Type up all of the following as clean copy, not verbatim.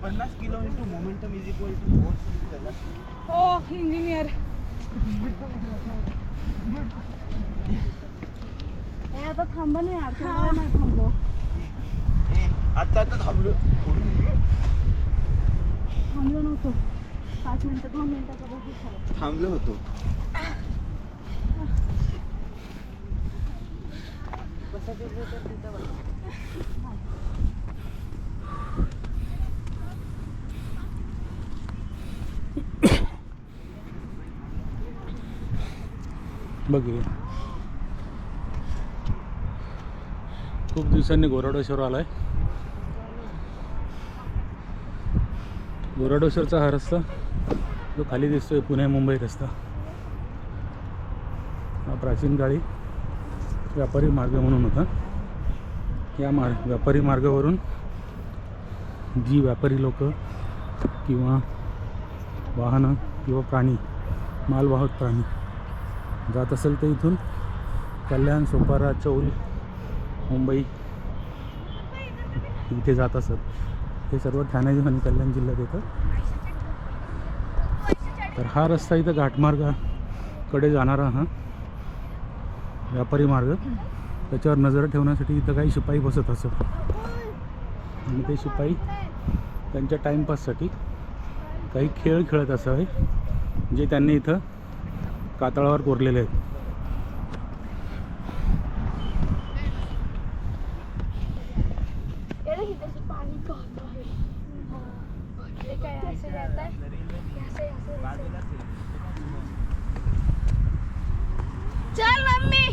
50 kilo into momentum is equal to force. हो engineer. आता थांबा नाही यार. नाही थांबलो. आता थांबलो. थांबलो नव्हतो. 5 मिनिटं 2 मिनिटाचा बघू झालं. थांबलो होतो. बघूया. खूप दिवसांनी गोरडेश्वर आलाय. गोरडेश्वरचा हा रस्ता जो खाली दिसतोय पुणे मुंबई रस्ता, हा प्राचीन काळी व्यापारी मार्ग म्हणून होता. या व्यापारी मार्गावरून जी व्यापारी लोक किंवा वाहनं किंवा प्राणी, मालवाहक प्राणी जात असेल तर इथून कल्याण, सोपारा, चौल, मुंबई इथे जात असत. हे सर्व ठाणे आणि कल्याण जिल्ह्यात येतं. तर हा रस्ता इथं घाटमार्गाकडे जाणारा हा व्यापारी मार्ग, त्याच्यावर नजर ठेवण्यासाठी इथं काही शिपाई बसत असत. आणि ते शिपाई त्यांच्या टाईमपाससाठी काही खेळ खेळत असावे, जे त्यांनी इथं कातळावर कोरलेले आहेत. चल मम्मी.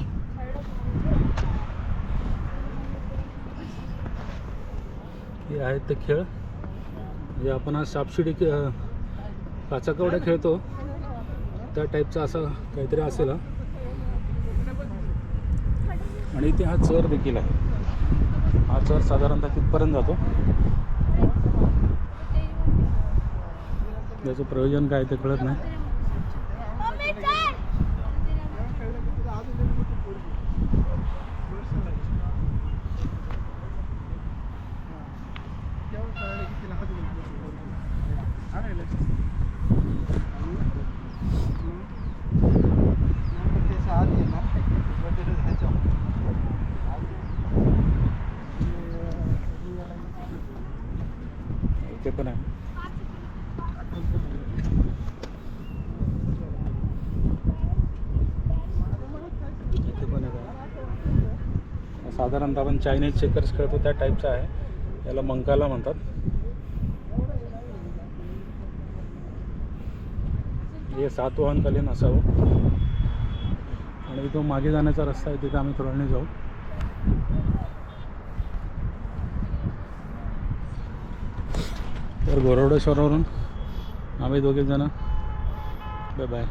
हे आहेत ते खेळ जे आपण आज सापशिडी काचाकवड्या खेळतो त्या टाईपचा असा काहीतरी असेल. आणि इथे हा चर देखील आहे. हा चर साधारणतः तिथपर्यंत जातो. त्याचं प्रयोजन काय ते कळत नाही. इथे पण आहे. इथे पण आहे. साधारणतः आपण चायनीज चेकर्स खेळतो त्या टाईपचा आहे. याला मंकाला म्हणतात. हे सातवाहनकालीन असावं. आणि तो मागे जाण्याचा रस्ता आहे, तिथे आम्ही थोड्या वेळाने जाऊ. तर गोरडेश्वरवरून आम्ही दोघे जण बाय बाय.